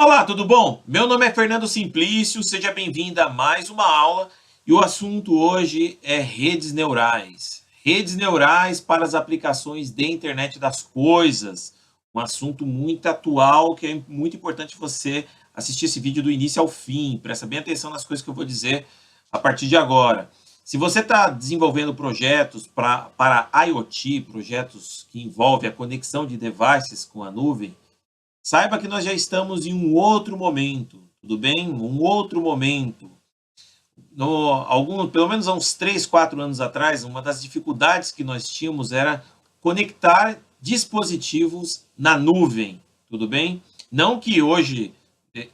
Olá, tudo bom? Meu nome é Fernando Simplício, seja bem-vindo a mais uma aula e o assunto hoje é redes neurais. Redes neurais para as aplicações de internet das coisas. Um assunto muito atual que é muito importante você assistir esse vídeo do início ao fim. Presta bem atenção nas coisas que eu vou dizer a partir de agora. Se você está desenvolvendo projetos para IoT, projetos que envolvem a conexão de devices com a nuvem, saiba que nós já estamos em um outro momento, tudo bem? Um outro momento. Pelo menos há uns 3, 4 anos atrás, uma das dificuldades que nós tínhamos era conectar dispositivos na nuvem, tudo bem? Não que hoje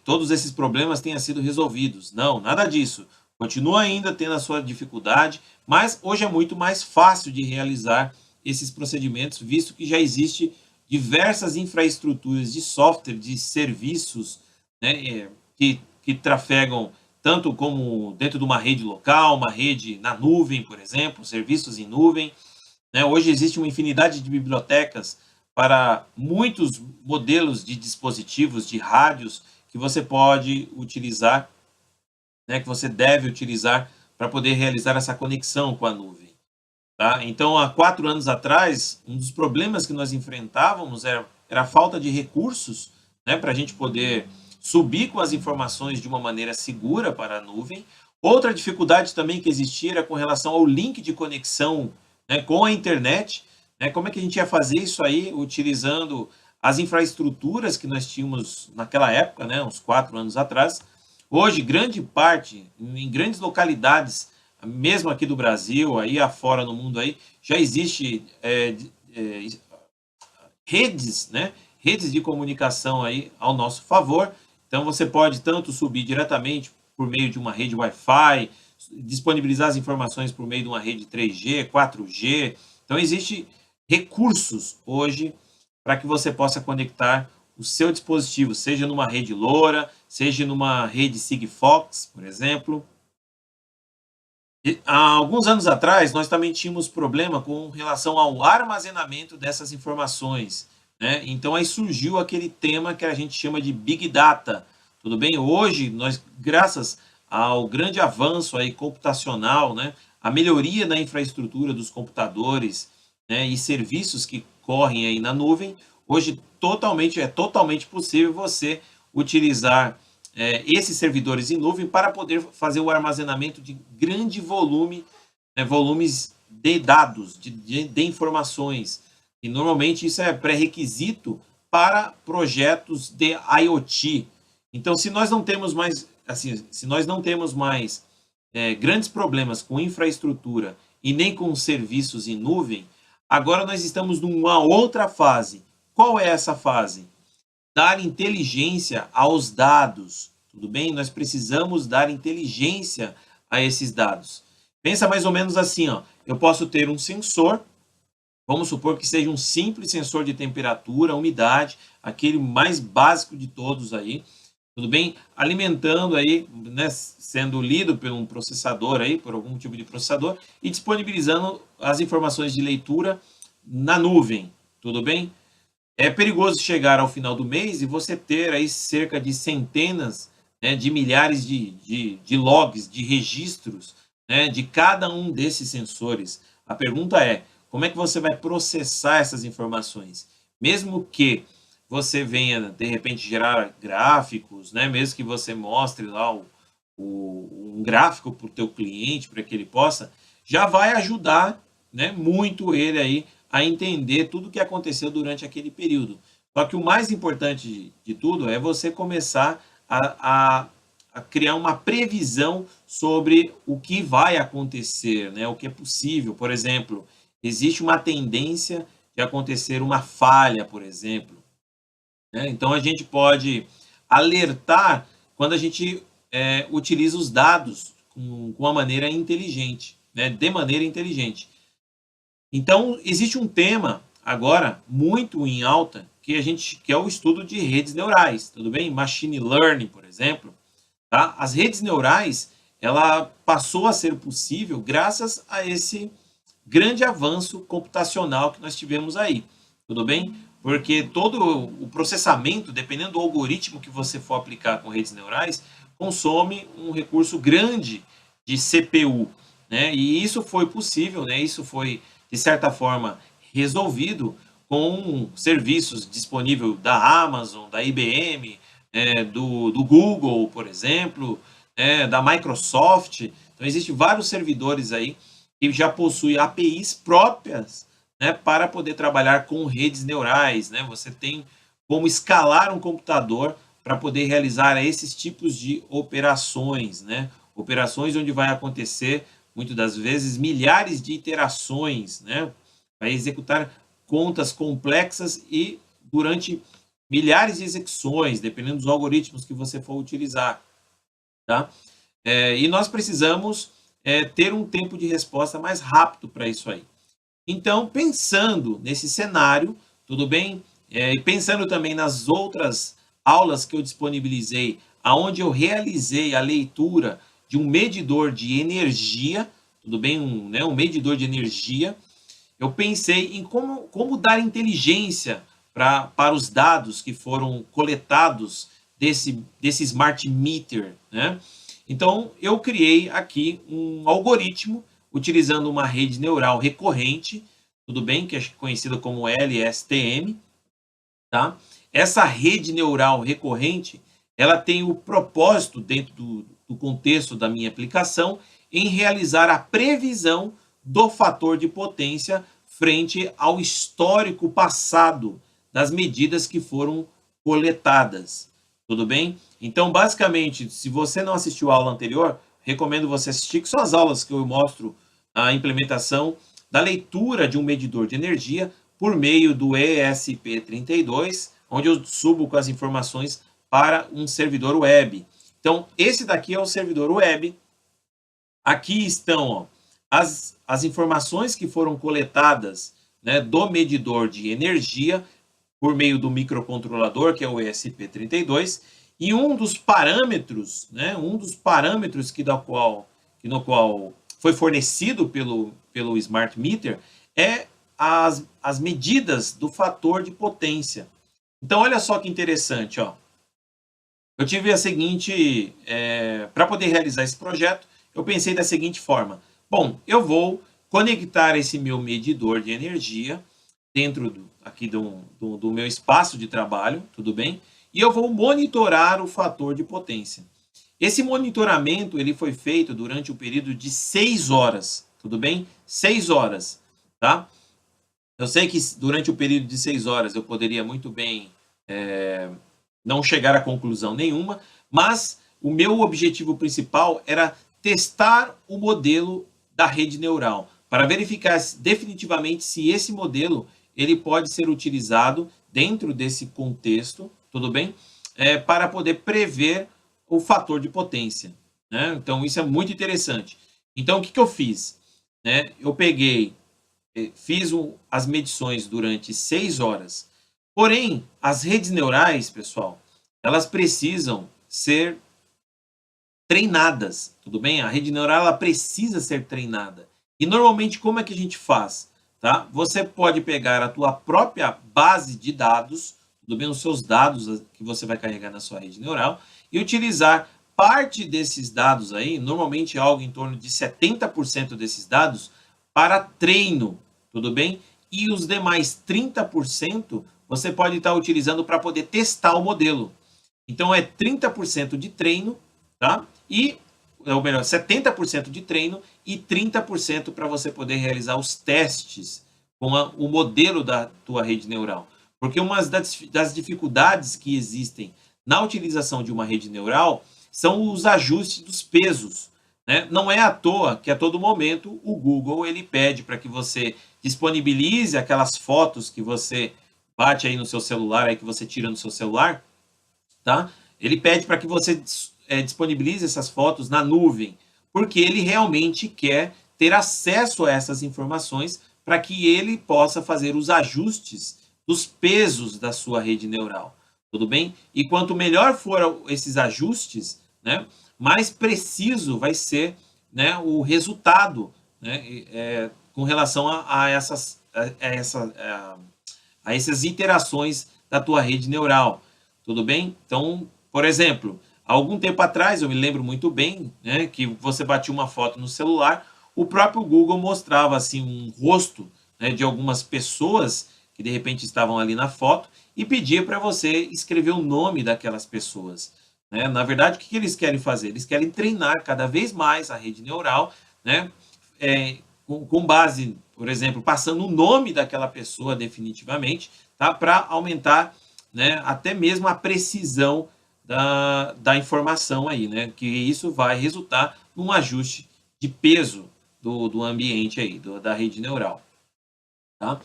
todos esses problemas tenham sido resolvidos, não, nada disso. Continua ainda tendo a sua dificuldade, mas hoje é muito mais fácil de realizar esses procedimentos, visto que já existe diversas infraestruturas de software, de serviços, né, que trafegam tanto como dentro de uma rede local, uma rede na nuvem, por exemplo, serviços em nuvem. Né? Hoje existe uma infinidade de bibliotecas para muitos modelos de dispositivos, de rádios, que você pode utilizar, né, que você deve utilizar para poder realizar essa conexão com a nuvem. Tá? Então, há 4 anos atrás, um dos problemas que nós enfrentávamos era a falta de recursos, né, para a gente poder subir com as informações de uma maneira segura para a nuvem. Outra dificuldade também que existia era com relação ao link de conexão, né, com a internet. Né, como é que a gente ia fazer isso aí utilizando as infraestruturas que nós tínhamos naquela época, né, uns 4 anos atrás. Hoje, grande parte, em grandes localidades, mesmo aqui do Brasil, aí afora no mundo aí, já existe redes, né? Redes de comunicação aí ao nosso favor. Então você pode tanto subir diretamente por meio de uma rede Wi-Fi, disponibilizar as informações por meio de uma rede 3G, 4G. Então existe recursos hoje para que você possa conectar o seu dispositivo, seja numa rede LoRa, seja numa rede Sigfox, por exemplo. Há alguns anos atrás, nós também tínhamos problema com relação ao armazenamento dessas informações. Né? Então, aí surgiu aquele tema que a gente chama de Big Data. Tudo bem? Hoje, nós, graças ao grande avanço aí computacional, né, a melhoria na infraestrutura dos computadores, né, e serviços que correm aí na nuvem, hoje é totalmente possível você utilizar esses servidores em nuvem para poder fazer o armazenamento de grande volume, né, volumes de dados, de informações. E normalmente isso é pré-requisito para projetos de IoT. Então, se nós não temos mais, assim, se nós não temos mais grandes problemas com infraestrutura e nem com serviços em nuvem, agora nós estamos numa outra fase. Qual é essa fase? Dar inteligência aos dados, tudo bem? Nós precisamos dar inteligência a esses dados. Pensa mais ou menos assim, ó. Eu posso ter um sensor, vamos supor que seja um simples sensor de temperatura, umidade, aquele mais básico de todos aí, tudo bem? Alimentando aí, né, sendo lido por um processador aí, por algum tipo de processador, e disponibilizando as informações de leitura na nuvem, tudo bem? É perigoso chegar ao final do mês e você ter aí cerca de centenas, né, de milhares de logs, de registros, né, de cada um desses sensores. A pergunta é, como é que você vai processar essas informações? Mesmo que você venha, de repente, gerar gráficos, né, mesmo que você mostre lá um gráfico para o teu cliente, para que ele possa, já vai ajudar, né, muito ele aí a entender tudo o que aconteceu durante aquele período. Só que o mais importante de tudo é você começar a criar uma previsão sobre o que vai acontecer, né? O que é possível. Por exemplo, existe uma tendência de acontecer uma falha, por exemplo. Né? Então, a gente pode alertar quando a gente utiliza os dados com uma maneira inteligente, né? De maneira inteligente. Então, existe um tema agora muito em alta que é o estudo de redes neurais, tudo bem? Machine learning, por exemplo. Tá? As redes neurais, ela passou a ser possível graças a esse grande avanço computacional que nós tivemos aí, tudo bem? porque todo o processamento, dependendo do algoritmo que você for aplicar com redes neurais, consome um recurso grande de CPU, né? E isso foi possível, né? Isso foi, de certa forma, resolvido com serviços disponíveis da Amazon, da IBM, do Google, por exemplo, da Microsoft. Então, existem vários servidores aí que já possuem APIs próprias, né, para poder trabalhar com redes neurais, né? Você tem como escalar um computador para poder realizar esses tipos de operações, né? Operações onde vai acontecer, muitas das vezes, milhares de iterações, né? Vai executar contas complexas e durante milhares de execuções, dependendo dos algoritmos que você for utilizar, tá? E nós precisamos ter um tempo de resposta mais rápido para isso aí. Então, pensando nesse cenário, tudo bem? E pensando também nas outras aulas que eu disponibilizei, aonde eu realizei a leitura de um medidor de energia, tudo bem? Um medidor de energia. Eu pensei em como dar inteligência para os dados que foram coletados desse smart meter, né? Então, eu criei aqui um algoritmo utilizando uma rede neural recorrente, tudo bem? Que é conhecida como LSTM, tá? Essa rede neural recorrente, ela tem o propósito, dentro do contexto da minha aplicação, em realizar a previsão do fator de potência frente ao histórico passado das medidas que foram coletadas. Tudo bem? Então, basicamente, se você não assistiu a aula anterior, recomendo você assistir, que são as aulas que eu mostro a implementação da leitura de um medidor de energia por meio do ESP32, onde eu subo com as informações para um servidor web. Então, esse daqui é o servidor web. Aqui estão, ó, as informações que foram coletadas, né, do medidor de energia por meio do microcontrolador, que é o ESP32, e um dos parâmetros, né, no qual foi fornecido pelo Smart Meter é as medidas do fator de potência. Então, olha só que interessante, ó. Eu tive a seguinte, para poder realizar esse projeto, eu pensei da seguinte forma: bom, eu vou conectar esse meu medidor de energia dentro aqui do meu espaço de trabalho, tudo bem? E eu vou monitorar o fator de potência. Esse monitoramento ele foi feito durante o período de 6 horas, tudo bem? 6 horas, tá? Eu sei que durante o período de 6 horas eu poderia muito bem não chegar a conclusão nenhuma, mas o meu objetivo principal era testar o modelo da rede neural, para verificar definitivamente se esse modelo ele pode ser utilizado dentro desse contexto, tudo bem? Para poder prever o fator de potência, né? Então, isso é muito interessante. Então, o que eu fiz? Eu fiz as medições durante 6 horas. Porém, as redes neurais, pessoal, elas precisam ser treinadas, tudo bem? A rede neural ela precisa ser treinada. E normalmente como é que a gente faz? Tá? Você pode pegar a tua própria base de dados, tudo bem? Os seus dados que você vai carregar na sua rede neural e utilizar parte desses dados aí, normalmente algo em torno de 70% desses dados, para treino, tudo bem? E os demais 30% você pode estar utilizando para poder testar o modelo. Então, é 30% de treino, tá? Ou melhor, 70% de treino e 30% para você poder realizar os testes com o modelo da tua rede neural. Porque uma das dificuldades que existem na utilização de uma rede neural são os ajustes dos pesos, né? Não é à toa que a todo momento o Google ele pede para que você disponibilize aquelas fotos que você bate aí no seu celular, aí que você tira no seu celular, tá? Ele pede para que você disponibilize essas fotos na nuvem, porque ele realmente quer ter acesso a essas informações para que ele possa fazer os ajustes dos pesos da sua rede neural, tudo bem? E quanto melhor for esses ajustes, né, mais preciso vai ser, né, o resultado, né, com relação a a essas iterações da tua rede neural, tudo bem? Então, por exemplo, há algum tempo atrás, eu me lembro muito bem, né, que você batia uma foto no celular, o próprio Google mostrava assim um rosto, né, de algumas pessoas que de repente estavam ali na foto e pedia para você escrever o nome daquelas pessoas, né? Na verdade, o que eles querem fazer? Eles querem treinar cada vez mais a rede neural, né? Com base, por exemplo, passando o nome daquela pessoa definitivamente, tá? Para aumentar, né, até mesmo a precisão da informação aí, né? Que isso vai resultar num ajuste de peso do ambiente aí, da rede neural, tá?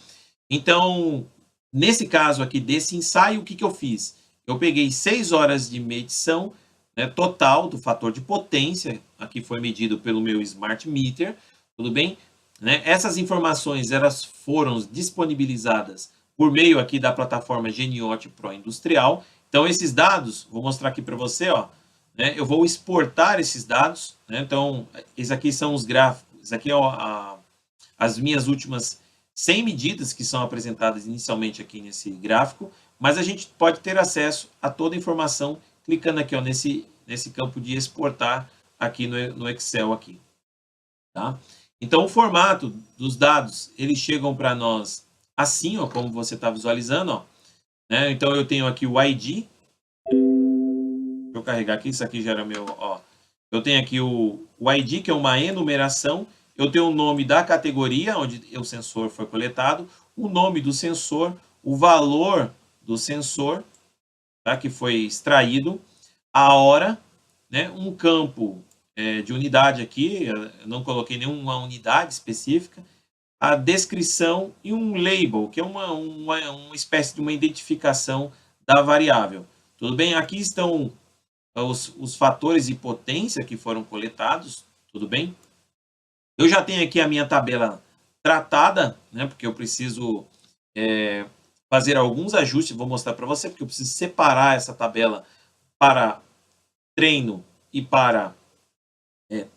Então, nesse caso aqui desse ensaio, o que eu fiz? Eu peguei 6 horas de medição, né, total do fator de potência, aqui foi medido pelo meu Smart Meter, tudo bem? Né? Essas informações elas foram disponibilizadas por meio aqui da plataforma Geniote Pro Industrial. Então, esses dados, vou mostrar aqui para você, ó, né, eu vou exportar esses dados, né? Então, esses aqui são os gráficos, isso aqui é as minhas últimas 100 medidas que são apresentadas inicialmente aqui nesse gráfico, mas a gente pode ter acesso a toda a informação clicando aqui ó, nesse campo de exportar aqui no Excel aqui, tá? Então o formato dos dados eles chegam para nós assim, ó, como você está visualizando, ó, né? Então eu tenho aqui o ID, deixa eu carregar aqui, isso aqui já era meu, ó. Eu tenho aqui o ID que é uma enumeração. Eu tenho o nome da categoria onde o sensor foi coletado, o nome do sensor, o valor do sensor, tá, que foi extraído, a hora, né, um campo de unidade aqui, eu não coloquei nenhuma unidade específica, a descrição e um label, que é uma espécie de uma identificação da variável. Tudo bem? Aqui estão os fatores de potência que foram coletados, tudo bem? Eu já tenho aqui a minha tabela tratada, né, porque eu preciso fazer alguns ajustes, vou mostrar para você, porque eu preciso separar essa tabela para treino e para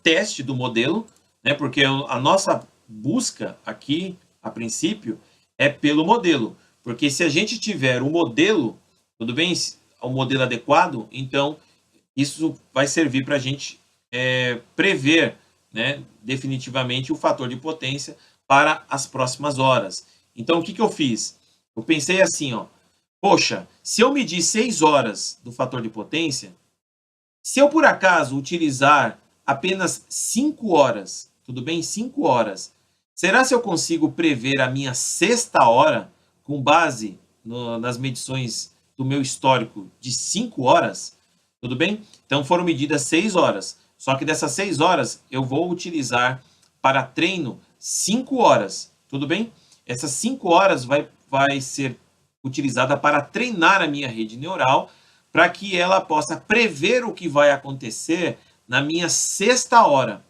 teste do modelo, né, porque a nossa busca aqui, a princípio, é pelo modelo, porque se a gente tiver o modelo, tudo bem, o modelo adequado, então isso vai servir para a gente prever, né, definitivamente o fator de potência para as próximas horas. Então, o que eu fiz? Eu pensei assim, ó, poxa, se eu medir 6 horas do fator de potência, se eu por acaso utilizar apenas 5 horas, tudo bem? 5 horas, será se eu consigo prever a minha sexta hora com base nas medições do meu histórico de 5 horas? Tudo bem? Então foram medidas 6 horas. Só que dessas 6 horas eu vou utilizar para treino 5 horas. Tudo bem? Essas 5 horas vai ser utilizada para treinar a minha rede neural para que ela possa prever o que vai acontecer na minha sexta hora.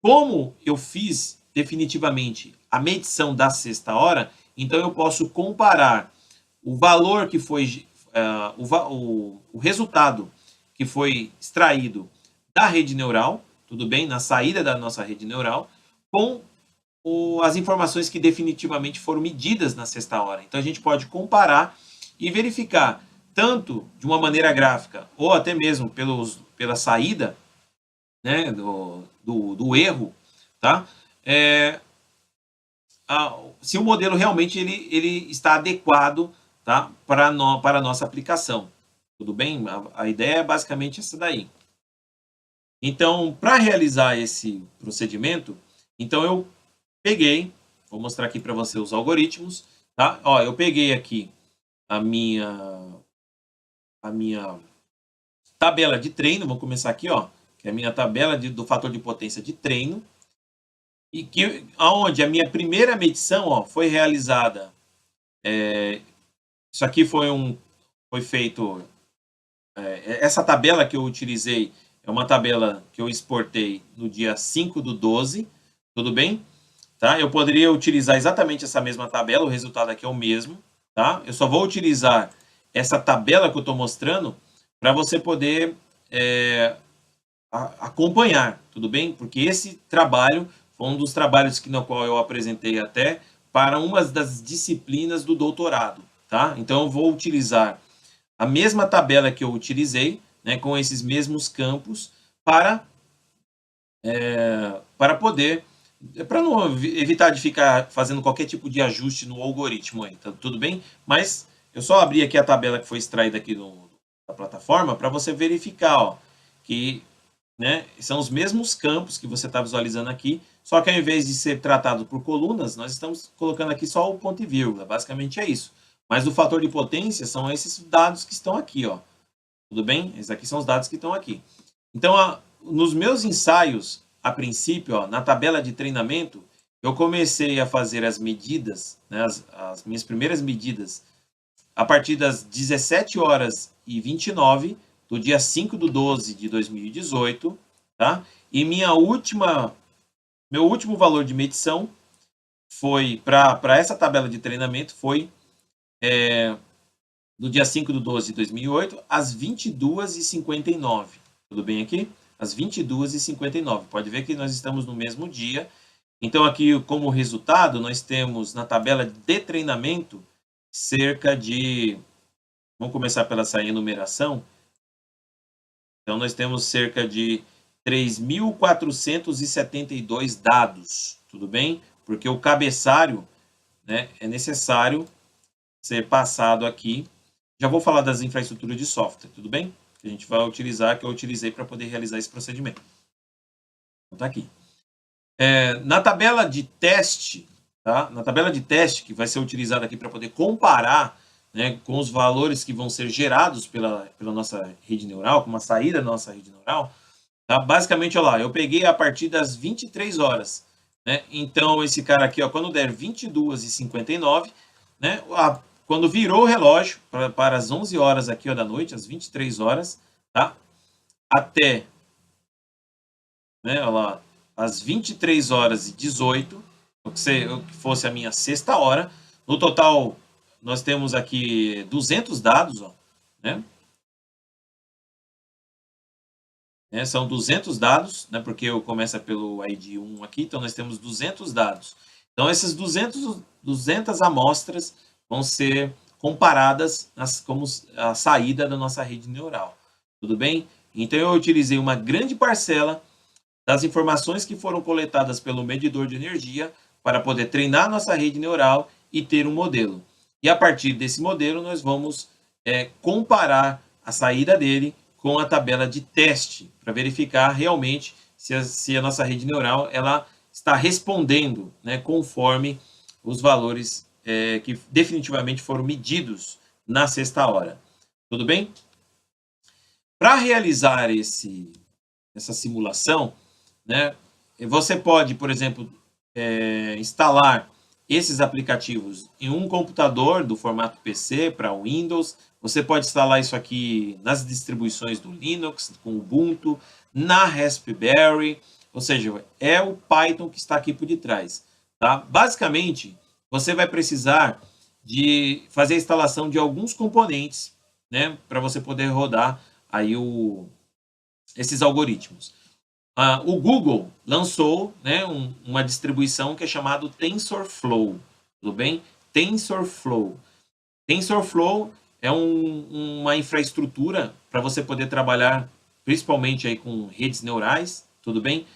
Como eu fiz definitivamente a medição da sexta hora, então eu posso comparar o valor que foi, o resultado que foi extraído da rede neural, tudo bem? Na saída da nossa rede neural, com as informações que definitivamente foram medidas na sexta hora. Então a gente pode comparar e verificar, tanto de uma maneira gráfica, ou até mesmo pela saída, né, do erro, tá? Se o modelo realmente ele está adequado, tá, para a nossa aplicação. Tudo bem? A ideia é basicamente essa daí. Então, para realizar esse procedimento, então eu peguei, vou mostrar aqui para você os algoritmos, tá? Ó, eu peguei aqui a minha tabela de treino, vou começar aqui, ó, que é a minha tabela do fator de potência de treino, e que aonde a minha primeira medição, ó, foi realizada. Isso aqui foi feito. Essa tabela que eu utilizei é uma tabela que eu exportei no dia 5/12, tudo bem? Tá? Eu poderia utilizar exatamente essa mesma tabela, o resultado aqui é o mesmo, tá? Eu só vou utilizar essa tabela que eu estou mostrando para você poder acompanhar, tudo bem? Porque esse trabalho foi um dos trabalhos no qual eu apresentei até para uma das disciplinas do doutorado, tá? Então, eu vou utilizar a mesma tabela que eu utilizei, né, com esses mesmos campos, para poder, para não evitar de ficar fazendo qualquer tipo de ajuste no algoritmo aí, tá tudo bem? Mas eu só abri aqui a tabela que foi extraída aqui da plataforma para você verificar, ó, que, né, são os mesmos campos que você está visualizando aqui, só que ao invés de ser tratado por colunas, nós estamos colocando aqui só o ponto e vírgula, basicamente é isso. Mas o fator de potência são esses dados que estão aqui, ó. Tudo bem? Esses aqui são os dados que estão aqui. Então, nos meus ensaios, a princípio, ó, na tabela de treinamento, eu comecei a fazer as medidas, né, as minhas primeiras medidas, a partir das 17h29 do dia 5/12 de 2018, tá? E meu último valor de medição foi, para essa tabela de treinamento, foi do dia 5/12 de 2008, às 22h59. Tudo bem aqui? Às 22h59. Pode ver que nós estamos no mesmo dia. Então, aqui, como resultado, nós temos na tabela de treinamento cerca de... Vamos começar pela essa enumeração. Então, nós temos cerca de 3.472 dados. Tudo bem? Porque o cabeçalho, né, é necessário ser passado aqui. Já vou falar das infraestruturas de software, tudo bem? Que a gente vai utilizar, que eu utilizei para poder realizar esse procedimento. Então, tá aqui. Na tabela de teste, tá? Na tabela de teste, que vai ser utilizada aqui para poder comparar, né, com os valores que vão ser gerados pela nossa rede neural, com uma saída da nossa rede neural, tá? Basicamente, olha lá, eu peguei a partir das 23 horas, né? Então, esse cara aqui, ó, quando der 22h59, né, quando virou o relógio para as 11 horas aqui, ó, da noite, às 23 horas, tá? Até, né, olha lá, às 23h18, que fosse a minha sexta hora. No total, nós temos aqui 200 dados, ó, né? São 200 dados, né, porque eu começo pelo ID 1 aqui, então nós temos 200 dados. Então, essas 200 amostras vão ser comparadas como a saída da nossa rede neural. Tudo bem? Então, eu utilizei uma grande parcela das informações que foram coletadas pelo medidor de energia para poder treinar nossa rede neural e ter um modelo. E a partir desse modelo, nós vamos comparar a saída dele com a tabela de teste, para verificar realmente se a nossa rede neural ela está respondendo, né, conforme os valores que definitivamente foram medidos na sexta hora. Tudo bem? Para realizar essa simulação, né, você pode, por exemplo, instalar esses aplicativos em um computador do formato PC para Windows. Você pode instalar isso aqui nas distribuições do Linux, com Ubuntu, na Raspberry, ou seja, é o Python que está aqui por detrás. Tá? Basicamente, você vai precisar de fazer a instalação de alguns componentes, né, para você poder rodar aí esses algoritmos. O Google lançou, né, uma distribuição que é chamada TensorFlow, tudo bem? TensorFlow. TensorFlow é uma infraestrutura para você poder trabalhar principalmente aí com redes neurais, tudo bem?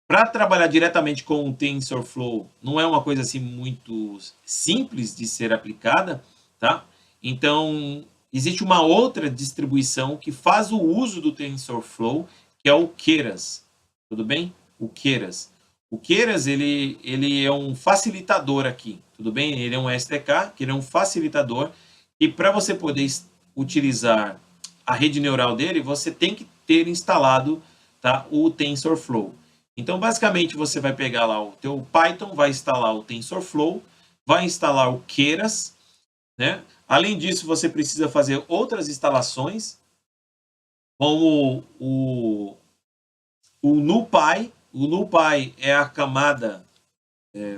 Para trabalhar diretamente com o TensorFlow não é uma coisa assim muito simples de ser aplicada, tá? Então, existe uma outra distribuição que faz o uso do TensorFlow, que é o Keras. Tudo bem? O Keras. O Keras, ele é um facilitador aqui, tudo bem? Ele é um SDK, que ele é um facilitador, e para você poder utilizar a rede neural dele, você tem que ter instalado, tá, o TensorFlow. Então, basicamente, você vai pegar lá o teu Python, vai instalar o TensorFlow, vai instalar o Keras, né? Além disso, você precisa fazer outras instalações, como o NumPy. O NumPy é a camada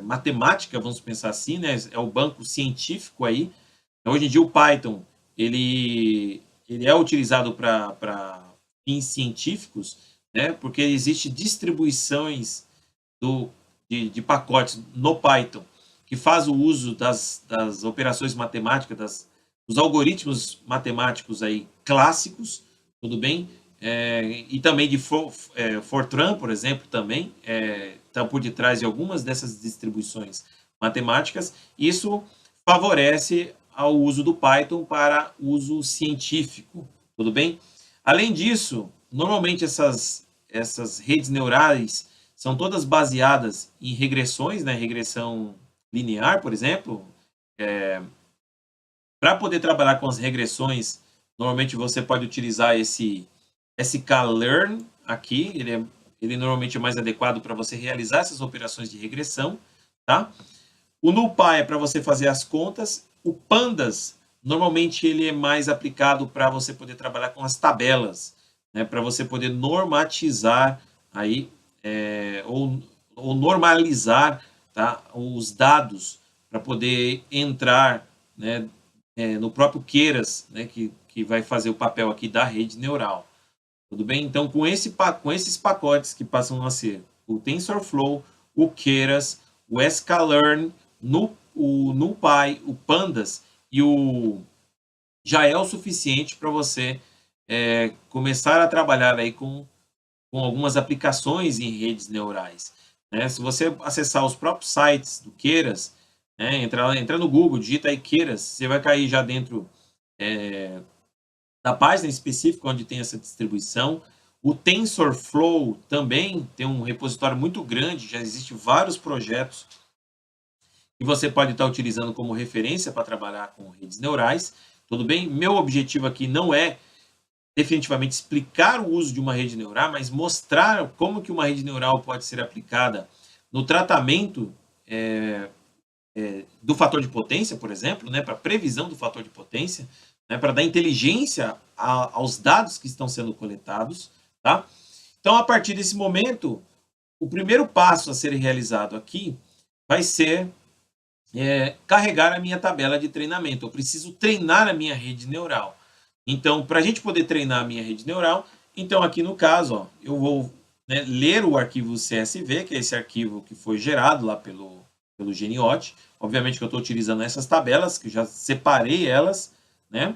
matemática, vamos pensar assim, né? É o banco científico aí. Hoje em dia o Python ele é utilizado para fins científicos, né? Porque existe distribuições de pacotes no Python que faz o uso das operações matemáticas, os algoritmos matemáticos aí clássicos, tudo bem? E também de Fortran, por exemplo, também está por detrás de algumas dessas distribuições matemáticas. Isso favorece ao uso do Python para uso científico, tudo bem? Além disso, normalmente essas redes neurais são todas baseadas em regressões, né? Regressão linear, por exemplo. Para poder trabalhar com as regressões, normalmente você pode utilizar esse sklearn aqui, ele normalmente é mais adequado para você realizar essas operações de regressão, tá? O NumPy é para você fazer as contas, o Pandas, normalmente ele é mais aplicado para você poder trabalhar com as tabelas, né? Para você poder normatizar aí, ou normalizar, tá? Os dados, para poder entrar, né? No próprio Keras, né? Que vai fazer o papel aqui da rede neural. Tudo bem? Então, com esses pacotes que passam a ser o TensorFlow, o Keras, o sklearn, o NumPy, o Pandas e já é o suficiente para você começar a trabalhar aí com algumas aplicações em redes neurais. Né? Se você acessar os próprios sites do Keras, né? entra no Google, digita aí Keras, você vai cair já dentro da página específica onde tem essa distribuição. O TensorFlow também tem um repositório muito grande, já existem vários projetos que você pode estar utilizando como referência para trabalhar com redes neurais. Tudo bem? Meu objetivo aqui não é definitivamente explicar o uso de uma rede neural, mas mostrar como que uma rede neural pode ser aplicada no tratamento do fator de potência, por exemplo, né, para previsão do fator de potência, né, para dar inteligência aos dados que estão sendo coletados, tá? Então, a partir desse momento, o primeiro passo a ser realizado aqui vai ser carregar a minha tabela de treinamento. Eu preciso treinar a minha rede neural. Então, para a gente poder treinar a minha rede neural, então aqui no caso, ó, eu vou ler o arquivo CSV, que é esse arquivo que foi gerado lá pelo Geniot. Obviamente que eu estou utilizando essas tabelas, que eu já separei elas, né?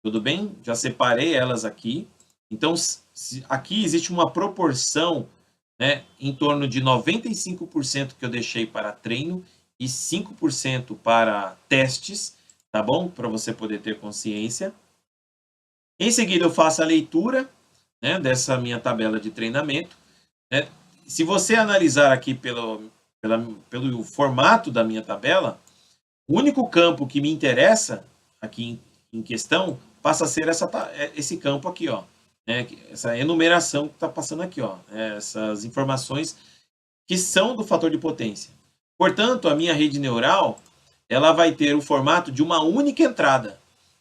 Tudo bem? Já separei elas aqui. Então, aqui existe uma proporção, né, em torno de 95% que eu deixei para treino e 5% para testes, tá bom? Para você poder ter consciência. Em seguida, eu faço a leitura, né, dessa minha tabela de treinamento. Né? Se você analisar aqui pelo formato da minha tabela, o único campo que me interessa aqui em questão passa a ser esse campo aqui, ó, né? Essa enumeração que está passando aqui, ó, essas informações que são do fator de potência. Portanto, a minha rede neural ela vai ter o formato de uma única entrada.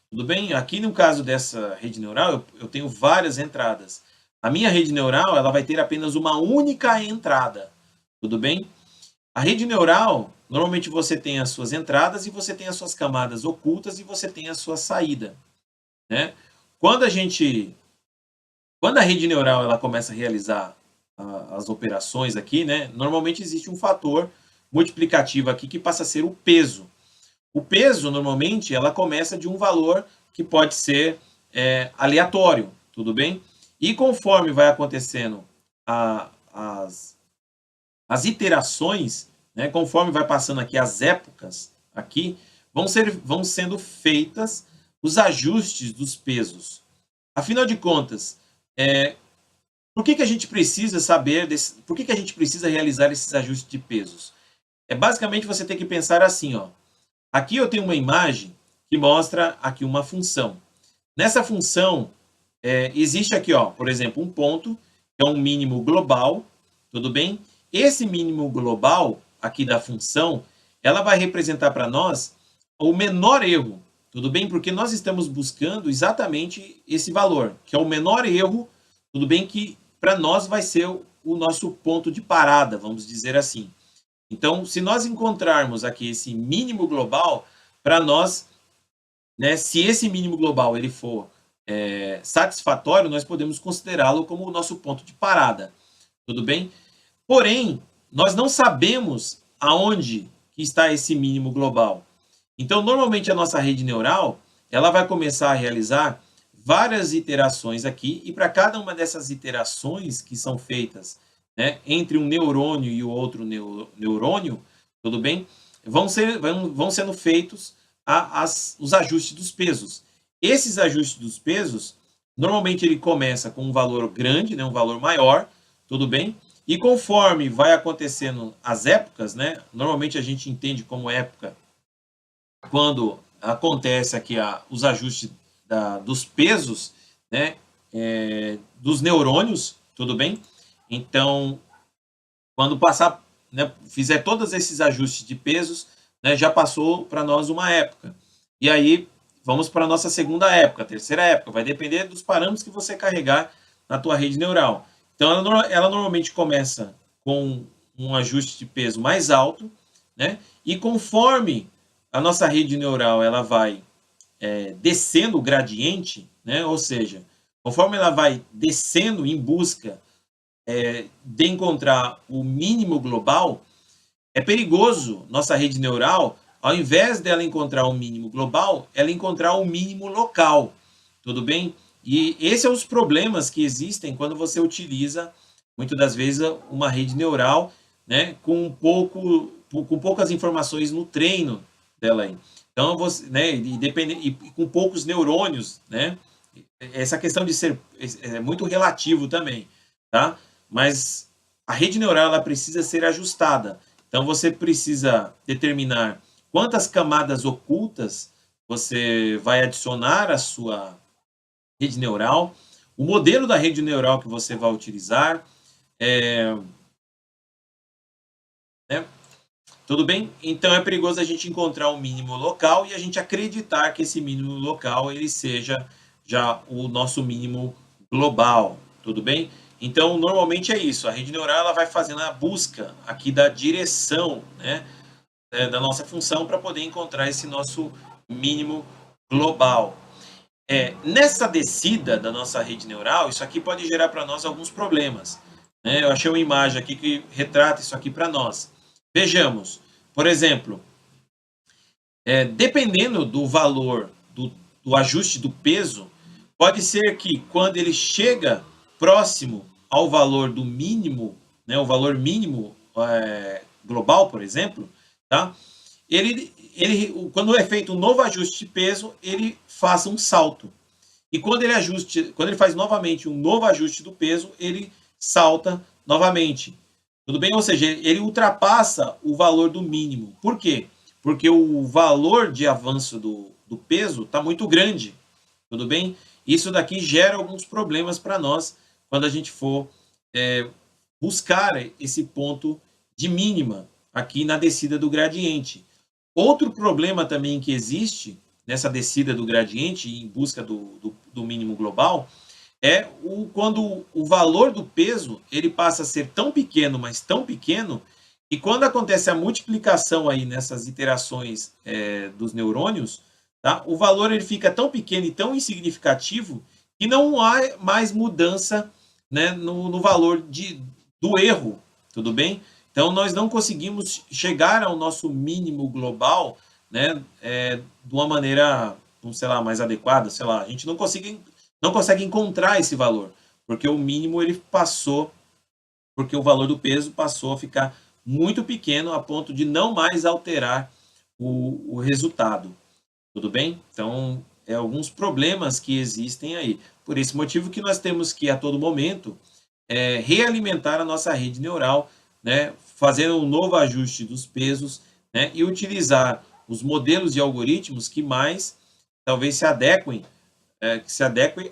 Tudo bem? Aqui no caso dessa rede neural, eu tenho várias entradas. A minha rede neural ela vai ter apenas uma única entrada. Tudo bem? A rede neural, normalmente você tem as suas entradas e você tem as suas camadas ocultas e você tem a sua saída. Né? Quando a rede neural ela começa a realizar as operações aqui, né, normalmente existe um fator multiplicativo aqui que passa a ser o peso. O peso, normalmente, ela começa de um valor que pode ser aleatório, tudo bem? E conforme vai acontecendo as iterações, né, conforme vai passando aqui as épocas, aqui, vão sendo feitas os ajustes dos pesos. Afinal de contas, por que a gente precisa saber, por que a gente precisa realizar esses ajustes de pesos? Basicamente, você tem que pensar assim, ó. Aqui eu tenho uma imagem que mostra aqui uma função. Nessa função, existe aqui, ó, por exemplo, um ponto, que é um mínimo global, tudo bem? Esse mínimo global aqui da função, ela vai representar para nós o menor erro, tudo bem? Porque nós estamos buscando exatamente esse valor, que é o menor erro, tudo bem? Que para nós vai ser o nosso ponto de parada, vamos dizer assim. Então, se nós encontrarmos aqui esse mínimo global, para nós, né, se esse mínimo global ele for satisfatório, nós podemos considerá-lo como o nosso ponto de parada. Tudo bem? Porém, nós não sabemos aonde que está esse mínimo global. Então, normalmente a nossa rede neural, ela vai começar a realizar várias iterações aqui, e para cada uma dessas iterações que são feitas, né, entre um neurônio e o outro neurônio, tudo bem? Vão sendo feitos os ajustes dos pesos. Esses ajustes dos pesos, normalmente ele começa com um valor grande, né, um valor maior, tudo bem? E conforme vai acontecendo as épocas, né, normalmente a gente entende como época quando acontece aqui os ajustes dos pesos, né, dos neurônios, tudo bem? Então, quando passar, né, fizer todos esses ajustes de pesos, né, já passou para nós uma época. E aí, vamos para a nossa segunda época, terceira época, vai depender dos parâmetros que você carregar na tua rede neural. Então, ela normalmente começa com um ajuste de peso mais alto, né, e conforme a nossa rede neural ela vai descendo o gradiente, né, ou seja, conforme ela vai descendo em busca de encontrar o mínimo global, é perigoso nossa rede neural, ao invés dela encontrar o mínimo global, ela encontrar o mínimo local, tudo bem? E esses são os problemas que existem quando você utiliza, muitas das vezes, uma rede neural, né, com poucas informações no treino dela aí. Então, você, né, e com poucos neurônios, né, essa questão de ser é muito relativo também, tá? Mas a rede neural ela precisa ser ajustada. Então você precisa determinar quantas camadas ocultas você vai adicionar à sua rede neural, o modelo da rede neural que você vai utilizar, né? Tudo bem? Então é perigoso a gente encontrar um mínimo local e a gente acreditar que esse mínimo local ele seja já o nosso mínimo global, tudo bem? Então normalmente é isso, a rede neural ela vai fazendo a busca aqui da direção, né, da nossa função para poder encontrar esse nosso mínimo global. Nessa descida da nossa rede neural, isso aqui pode gerar para nós alguns problemas, né? Eu achei uma imagem aqui que retrata isso aqui para nós. Vejamos, por exemplo, dependendo do valor do ajuste do peso, pode ser que quando ele chega próximo ao valor do mínimo, né, o valor mínimo global, por exemplo, tá? Quando é feito um novo ajuste de peso, ele faça um salto. E quando ele faz novamente um novo ajuste do peso, ele salta novamente. Tudo bem? Ou seja, ele ultrapassa o valor do mínimo. Por quê? Porque o valor de avanço do peso está muito grande. Tudo bem? Isso daqui gera alguns problemas para nós quando a gente for buscar esse ponto de mínima aqui na descida do gradiente. Outro problema também que existe nessa descida do gradiente em busca do mínimo global é quando o valor do peso ele passa a ser tão pequeno, mas tão pequeno, e quando acontece a multiplicação aí nessas iterações dos neurônios, tá? O valor ele fica tão pequeno e tão insignificativo que não há mais mudança, né, no valor do erro, tudo bem? Então, nós não conseguimos chegar ao nosso mínimo global, né, de uma maneira, sei lá, mais adequada, sei lá, a gente não consegue encontrar esse valor, porque o mínimo ele passou, porque o valor do peso passou a ficar muito pequeno a ponto de não mais alterar o resultado. Tudo bem? Então, alguns problemas que existem aí. Por esse motivo que nós temos que, a todo momento, realimentar a nossa rede neural, né, fazer um novo ajuste dos pesos, né, e utilizar os modelos de algoritmos que mais talvez se adequem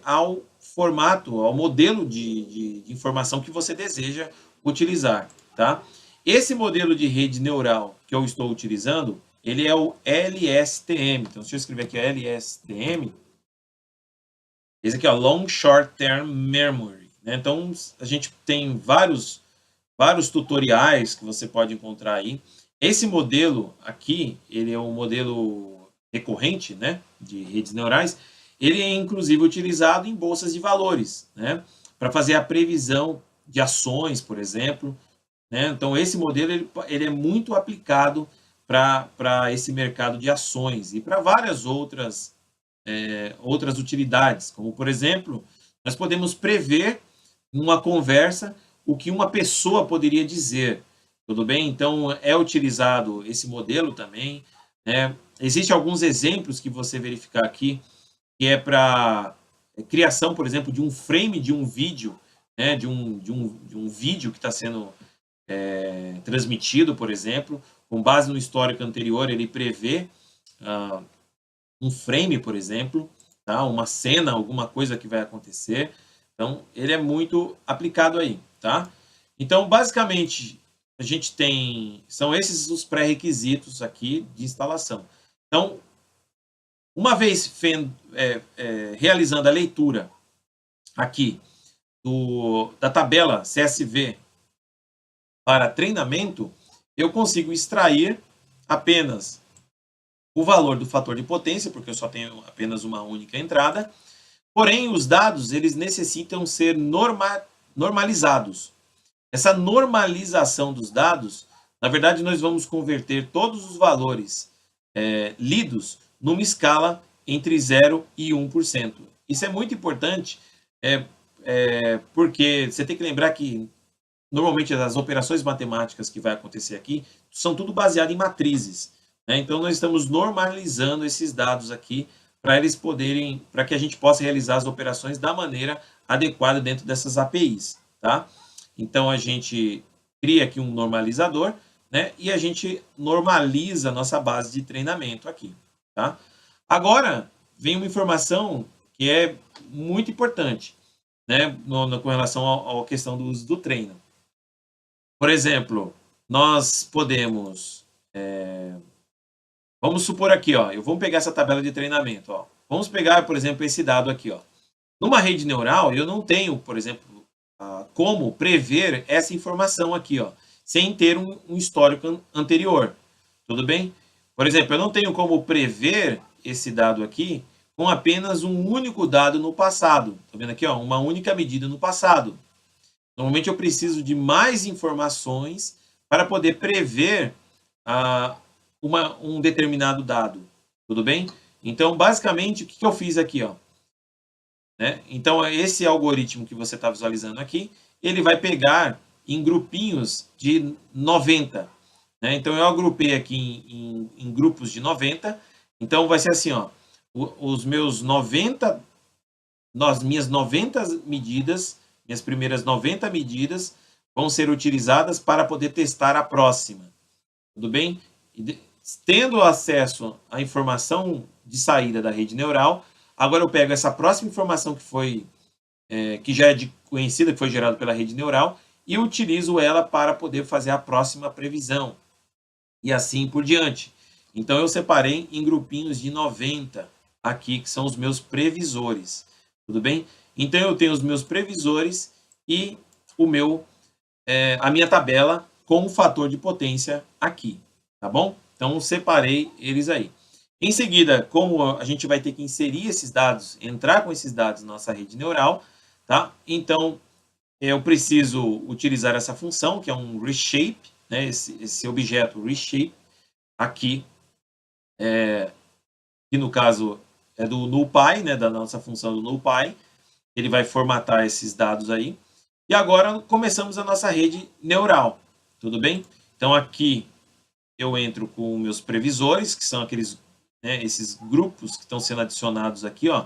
ao formato, ao modelo de informação que você deseja utilizar, tá? Esse modelo de rede neural que eu estou utilizando, ele é o LSTM. Então, se eu escrever aqui LSTM, esse aqui é o Long Short Term Memory, né? Então, a gente tem vários tutoriais que você pode encontrar aí. Esse modelo aqui, ele é um modelo recorrente, né, de redes neurais. Ele é, inclusive, utilizado em bolsas de valores, né, para fazer a previsão de ações, por exemplo, né? Então, esse modelo ele é muito aplicado para esse mercado de ações e para várias outras outras utilidades, como, por exemplo, nós podemos prever numa conversa o que uma pessoa poderia dizer, tudo bem? Então, é utilizado esse modelo também, né? Existem alguns exemplos que você verificar aqui, que é para criação, por exemplo, de um frame de um vídeo, né? de um vídeo que está sendo transmitido, por exemplo, com base no histórico anterior, ele prevê um frame, por exemplo, tá? Uma cena, alguma coisa que vai acontecer. Então, ele é muito aplicado aí, tá? Então, basicamente, a gente tem... São esses os pré-requisitos aqui de instalação. Então, uma vez realizando a leitura aqui da tabela CSV para treinamento, eu consigo extrair apenas o valor do fator de potência, porque eu só tenho apenas uma única entrada. Porém, os dados eles necessitam ser normalizados. Essa normalização dos dados, na verdade, nós vamos converter todos os valores lidos numa escala entre 0 e 1%. Isso é muito importante, porque você tem que lembrar que, normalmente, as operações matemáticas que vai acontecer aqui são tudo baseado em matrizes, né? Então, nós estamos normalizando esses dados aqui para que a gente possa realizar as operações da maneira adequada dentro dessas APIs, tá? Então, a gente cria aqui um normalizador, né? E a gente normaliza a nossa base de treinamento aqui, tá? Agora, vem uma informação que é muito importante, né? Com relação à questão do uso do treino. Por exemplo, nós podemos... vamos supor aqui, ó, vamos pegar essa tabela de treinamento. Ó. Vamos pegar, por exemplo, esse dado aqui. Ó. Numa rede neural, eu não tenho, por exemplo, como prever essa informação aqui, ó, sem ter um histórico anterior. Tudo bem? Por exemplo, eu não tenho como prever esse dado aqui com apenas um único dado no passado. Tá vendo aqui? Ó, uma única medida no passado. Normalmente eu preciso de mais informações para poder prever um determinado dado. Tudo bem? Então, basicamente, o que eu fiz aqui? Ó? Né? Então, esse algoritmo que você está visualizando aqui, ele vai pegar em grupinhos de 90. Né? Então, eu agrupei aqui em grupos de 90. Então, vai ser assim, ó, os meus 90, minhas 90 medidas, minhas primeiras 90 medidas vão ser utilizadas para poder testar a próxima. Tudo bem? Tendo acesso à informação de saída da rede neural, agora eu pego essa próxima informação que já é conhecida, que foi gerada pela rede neural, e utilizo ela para poder fazer a próxima previsão. E assim por diante. Então, eu separei em grupinhos de 90 aqui, que são os meus previsores. Tudo bem? Então, eu tenho os meus previsores e a minha tabela com o fator de potência aqui. Tá bom? Então, separei eles aí. Em seguida, como a gente vai ter que inserir esses dados, entrar com esses dados na nossa rede neural, tá? Então, eu preciso utilizar essa função, que é um reshape, né? Esse objeto reshape, aqui, que no caso é do NumPy, né? Da nossa função do NumPy. Ele vai formatar esses dados aí. E agora começamos a nossa rede neural, tudo bem? Então, aqui eu entro com meus previsores, que são aqueles, né, esses grupos que estão sendo adicionados aqui, ó,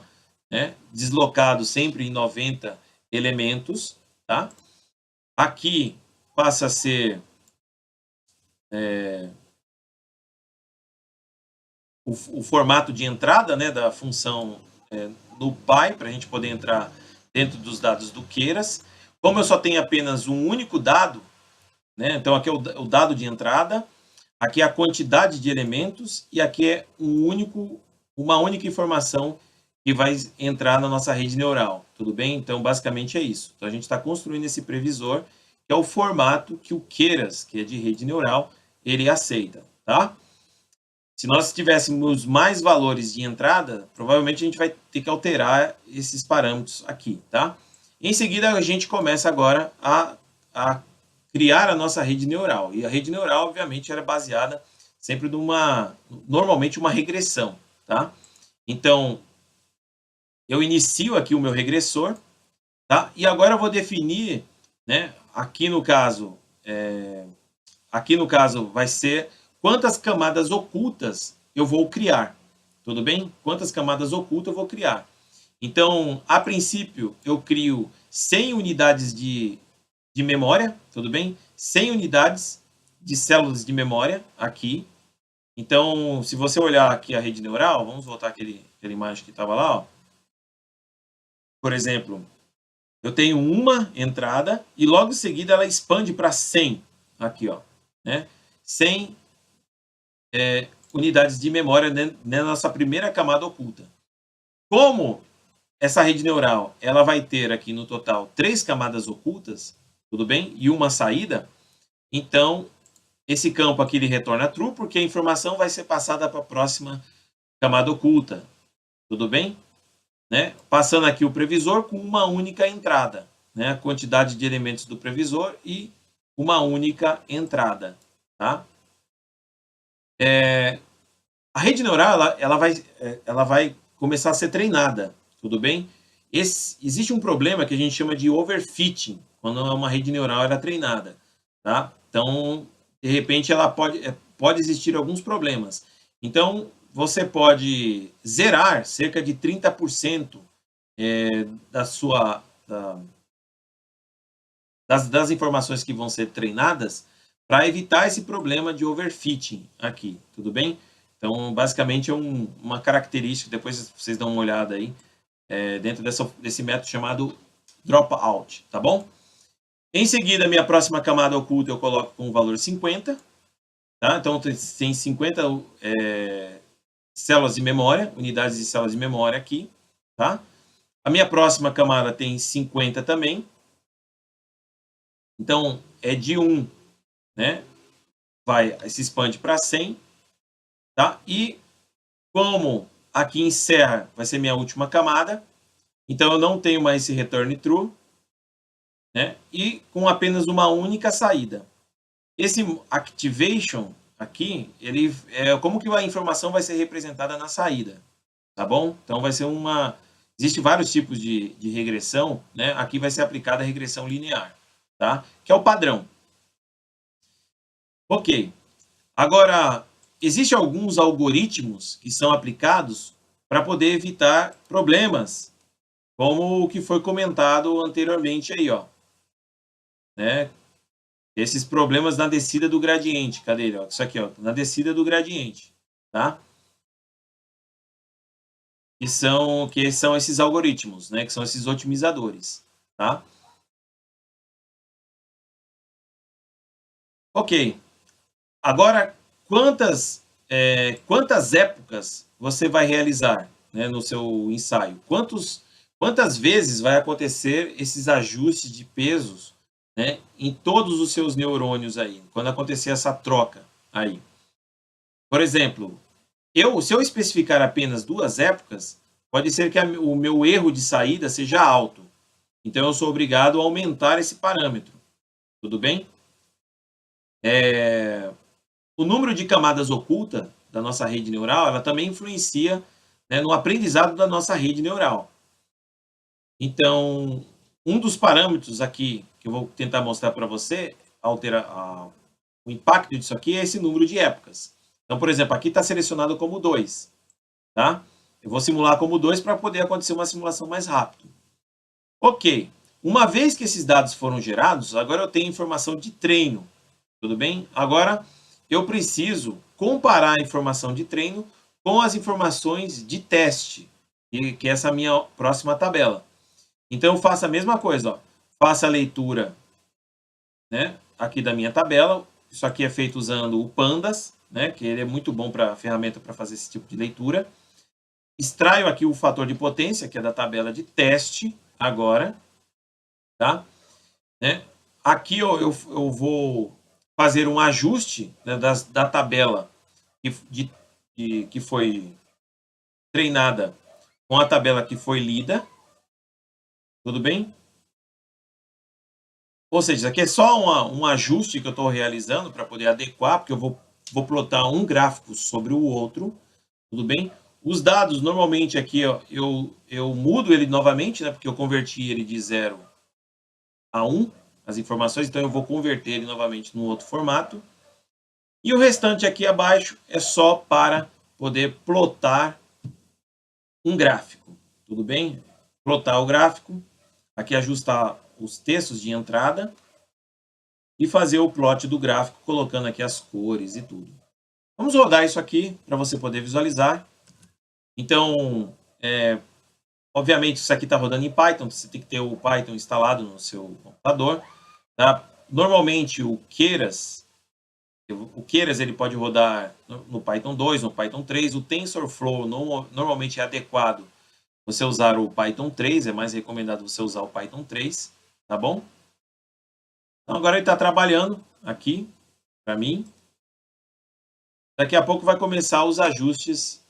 né, deslocados sempre em 90 elementos, tá? Aqui passa a ser o formato de entrada, né, da função NumPy, para a gente poder entrar dentro dos dados do Keras. Como eu só tenho apenas um único dado, né, então aqui é o dado de entrada, aqui é a quantidade de elementos e aqui é uma única informação que vai entrar na nossa rede neural. Tudo bem? Então, basicamente é isso. Então, a gente está construindo esse previsor, que é o formato que o Keras, que é de rede neural, ele aceita. Tá? Se nós tivéssemos mais valores de entrada, provavelmente a gente vai ter que alterar esses parâmetros aqui. Tá? Em seguida, a gente começa agora a criar a nossa rede neural. E a rede neural, obviamente, era baseada sempre normalmente uma regressão, tá? Então, eu inicio aqui o meu regressor, tá? E agora eu vou definir, né? Aqui no caso vai ser quantas camadas ocultas eu vou criar, tudo bem? Quantas camadas ocultas eu vou criar. Então, a princípio, eu crio 100 unidades de memória, tudo bem? 100 unidades de células de memória aqui. Então, se você olhar aqui a rede neural, vamos voltar aquela imagem que estava lá, ó. Por exemplo, eu tenho uma entrada e logo em seguida ela expande para 100 aqui, ó, né? 100 unidades de memória na nossa primeira camada oculta. Como essa rede neural ela vai ter aqui no total 3 camadas ocultas, tudo bem? E uma saída, então esse campo aqui ele retorna true porque a informação vai ser passada para a próxima camada oculta, tudo bem? Né? Passando aqui o previsor com uma única entrada, né? A quantidade de elementos do previsor e uma única entrada, tá? A rede neural ela vai começar a ser treinada, tudo bem? Existe um problema que a gente chama de overfitting, quando uma rede neural é treinada, tá? Então, de repente, ela pode existir alguns problemas. Então, você pode zerar cerca de 30% das informações que vão ser treinadas para evitar esse problema de overfitting aqui, tudo bem? Então, basicamente, é uma característica, depois vocês dão uma olhada aí, dentro desse método chamado dropout, tá bom? Em seguida, minha próxima camada oculta eu coloco com o valor 50, tá? Então, tem 50 células de memória, unidades de células de memória aqui, tá? A minha próxima camada tem 50 também. Então, é de 1, né? Se expande para 100, tá? E como aqui encerra, vai ser minha última camada, então eu não tenho mais esse return true, né? E com apenas uma única saída. Esse activation aqui, ele como que a informação vai ser representada na saída, tá bom? Então vai ser existe vários tipos de regressão, né? Aqui vai ser aplicada a regressão linear, tá? Que é o padrão. Ok. Agora, existem alguns algoritmos que são aplicados para poder evitar problemas, como o que foi comentado anteriormente aí, ó. Né? Esses problemas na descida do gradiente. Cadê ele? Ó? Isso aqui, ó, na descida do gradiente, tá? Que são esses algoritmos, né? Que são esses otimizadores, tá? Ok. Agora, quantas épocas você vai realizar, né, no seu ensaio? Quantas vezes vai acontecer esses ajustes de pesos, né, em todos os seus neurônios aí, quando acontecer essa troca aí? Por exemplo, se eu especificar apenas 2 épocas, pode ser que o meu erro de saída seja alto. Então, eu sou obrigado a aumentar esse parâmetro. Tudo bem? O número de camadas ocultas da nossa rede neural, ela também influencia, né, no aprendizado da nossa rede neural. Então, um dos parâmetros aqui, que eu vou tentar mostrar para você, o impacto disso aqui é esse número de épocas. Então, por exemplo, aqui está selecionado como 2, tá? Eu vou simular como 2 para poder acontecer uma simulação mais rápido. Ok. Uma vez que esses dados foram gerados, agora eu tenho informação de treino, tudo bem? Agora, eu preciso comparar a informação de treino com as informações de teste, que é essa minha próxima tabela. Então, eu faço a mesma coisa, ó. Faço a leitura, né, aqui da minha tabela. Isso aqui é feito usando o Pandas, né, que ele é muito bom para ferramenta para fazer esse tipo de leitura. Extraio aqui o fator de potência, que é da tabela de teste, agora, tá? Né? Aqui eu vou fazer um ajuste, né, da tabela que foi treinada com a tabela que foi lida. Tudo bem? Ou seja, isso aqui é só um ajuste que eu estou realizando para poder adequar, porque eu vou plotar um gráfico sobre o outro. Tudo bem? Os dados, normalmente aqui, ó, eu mudo ele novamente, né, porque eu converti ele de 0 a 1, as informações, então eu vou converter ele novamente num outro formato. E o restante aqui abaixo é só para poder plotar um gráfico, tudo bem? Plotar o gráfico, aqui ajustar os textos de entrada e fazer o plot do gráfico, colocando aqui as cores e tudo. Vamos rodar isso aqui para você poder visualizar. Então, obviamente, isso aqui está rodando em Python, você tem que ter o Python instalado no seu computador. Tá? Normalmente, o Keras ele pode rodar no Python 2, no Python 3. O TensorFlow normalmente é adequado você usar o Python 3, é mais recomendado você usar o Python 3, tá bom? Então, agora ele está trabalhando aqui para mim. Daqui a pouco vai começar os ajustes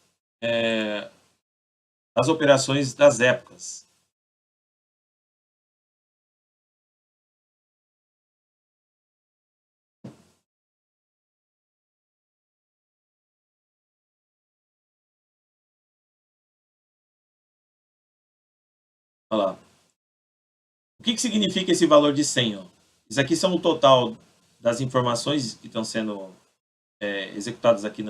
das operações das épocas. Olha lá. O que significa esse valor de 100? Ó? Isso aqui são o total das informações que estão sendo executadas aqui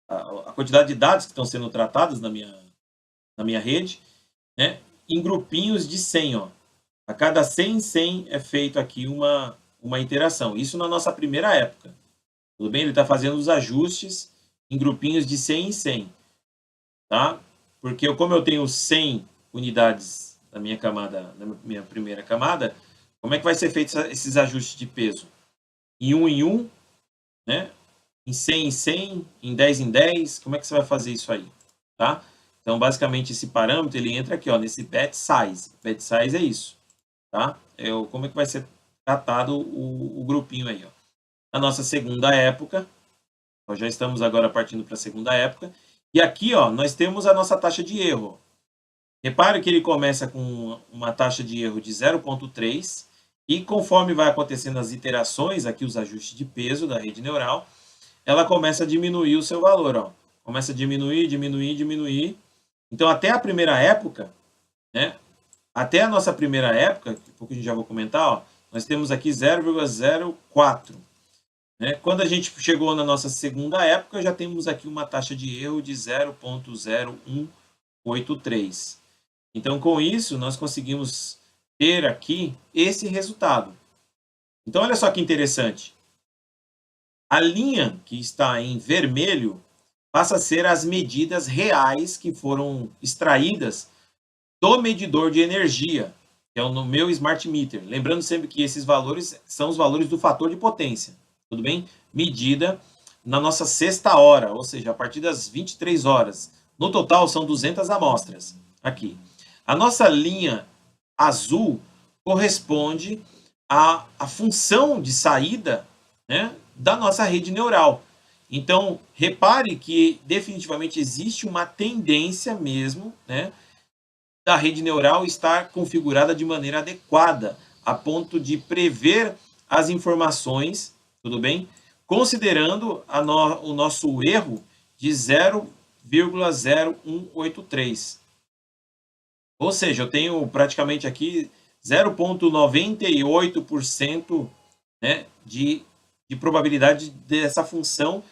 a quantidade de dados que estão sendo tratados na minha rede, né? Em grupinhos de 100. Ó. A cada 100 em 100 é feito aqui uma iteração. Isso na nossa primeira época. Tudo bem? Ele está fazendo os ajustes em grupinhos de 100 em 100. Tá? Porque como eu tenho 100 unidades na minha camada, na minha primeira camada, como é que vai ser feito esses ajustes de peso? Em 1, né? Em 100 em 100, em 10 em 10, como é que você vai fazer isso aí? Tá? Então, basicamente, esse parâmetro, ele entra aqui, ó, nesse batch size. Batch size é isso, tá? Como é que vai ser tratado o grupinho aí, ó. Na nossa segunda época, nós já estamos agora partindo para a segunda época, e aqui, ó, nós temos a nossa taxa de erro. Repare que ele começa com uma taxa de erro de 0,3, e conforme vai acontecendo as iterações, aqui os ajustes de peso da rede neural, ela começa a diminuir o seu valor, ó. Começa a diminuir, diminuir, diminuir. Então, até a primeira época, né? Até a nossa primeira época, que pouco a gente já vou comentar, ó, nós temos aqui 0,04. Né? Quando a gente chegou na nossa segunda época, já temos aqui uma taxa de erro de 0,0183. Então, com isso, nós conseguimos ter aqui esse resultado. Então, olha só que interessante. A linha que está em vermelho passa a ser as medidas reais que foram extraídas do medidor de energia, que é o meu Smart Meter. Lembrando sempre que esses valores são os valores do fator de potência, tudo bem? Medida na nossa sexta hora, ou seja, a partir das 23 horas. No total, são 200 amostras aqui. A nossa linha azul corresponde à função de saída, né, da nossa rede neural. Então, repare que definitivamente existe uma tendência mesmo, né, da rede neural estar configurada de maneira adequada, a ponto de prever as informações, tudo bem? Considerando o nosso erro de 0,0183. Ou seja, eu tenho praticamente aqui 0,98%, né, de probabilidade dessa função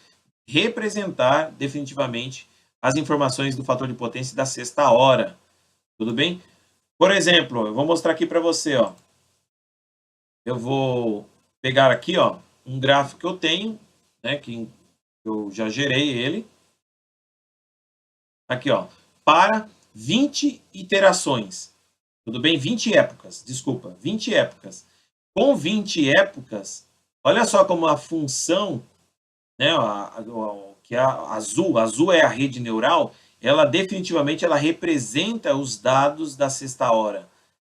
representar definitivamente as informações do fator de potência da sexta hora. Tudo bem? Por exemplo, eu vou mostrar aqui para você, ó. Eu vou pegar aqui, ó, um gráfico que eu tenho, né, que eu já gerei ele. Aqui, ó, para 20 iterações. Tudo bem? 20 épocas, desculpa, 20 épocas. Com 20 épocas, olha só como a função, né, que é azul é a rede neural, ela definitivamente ela representa os dados da sexta hora.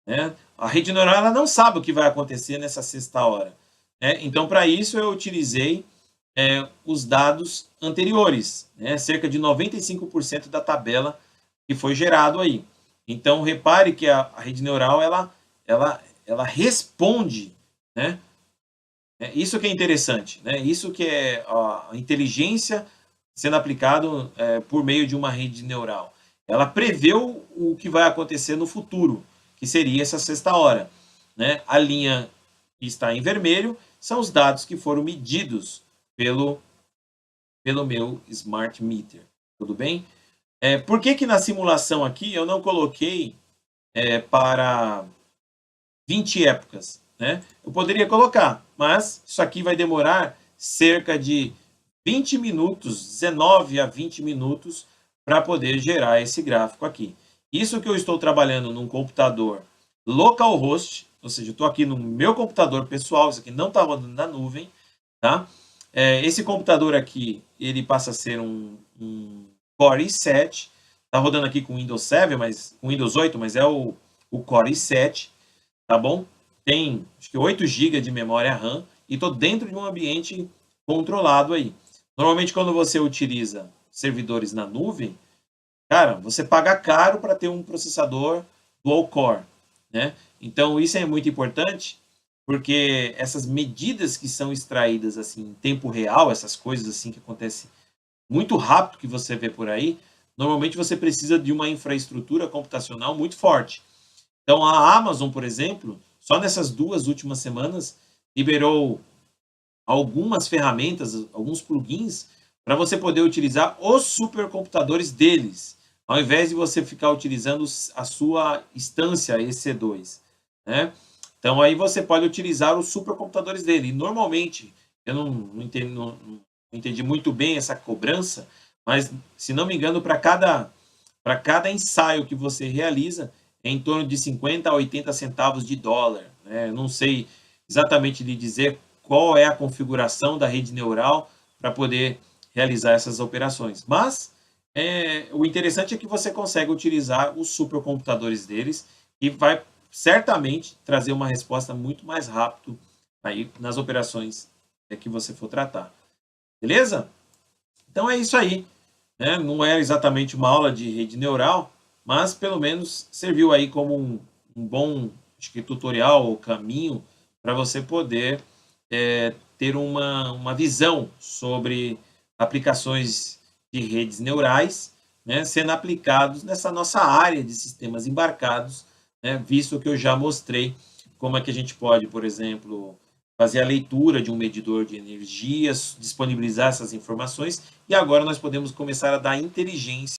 Né? A rede neural ela não sabe o que vai acontecer nessa sexta hora. Né? Então, para isso, eu utilizei os dados anteriores, né? Cerca de 95% da tabela que foi gerado aí. Então, repare que a rede neural ela responde, né? Isso que é interessante, né? Isso que é a inteligência sendo aplicado por meio de uma rede neural. Ela preveu o que vai acontecer no futuro, que seria essa sexta hora, né? A linha que está em vermelho são os dados que foram medidos pelo meu Smart Meter, tudo bem? Por que na simulação aqui eu não coloquei para 20 épocas, né? Eu poderia colocar, mas isso aqui vai demorar cerca de 20 minutos, 19 a 20 minutos, para poder gerar esse gráfico aqui. Isso que eu estou trabalhando num computador localhost, ou seja, eu estou aqui no meu computador pessoal, isso aqui não está rodando na nuvem, tá? Esse computador aqui, ele passa a ser um Core i7, está rodando aqui com Windows 7, com Windows 8, mas é o Core i7, tá bom? Tem, acho que 8 GB de memória RAM e estou dentro de um ambiente controlado aí. Normalmente, quando você utiliza servidores na nuvem, cara, você paga caro para ter um processador dual core, né? Então, isso é muito importante, porque essas medidas que são extraídas assim em tempo real, essas coisas assim que acontecem muito rápido que você vê por aí, normalmente você precisa de uma infraestrutura computacional muito forte. Então, a Amazon, por exemplo, só nessas 2 últimas semanas, liberou algumas ferramentas, alguns plugins, para você poder utilizar os supercomputadores deles, ao invés de você ficar utilizando a sua instância EC2, né? Então, aí você pode utilizar os supercomputadores dele. E, normalmente, eu não entendi muito bem essa cobrança, mas, se não me engano, para cada ensaio que você realiza, é em torno de 50 a 80 centavos de dólar, né? Não sei exatamente lhe dizer qual é a configuração da rede neural para poder realizar essas operações. Mas o interessante é que você consegue utilizar os supercomputadores deles e vai certamente trazer uma resposta muito mais rápido aí nas operações que você for tratar. Beleza? Então é isso aí, né? Não é exatamente uma aula de rede neural, mas pelo menos serviu aí como um bom, acho que, tutorial ou caminho para você poder ter uma visão sobre aplicações de redes neurais, né, sendo aplicados nessa nossa área de sistemas embarcados, né, visto que eu já mostrei como é que a gente pode, por exemplo, fazer a leitura de um medidor de energias, disponibilizar essas informações, e agora nós podemos começar a dar inteligência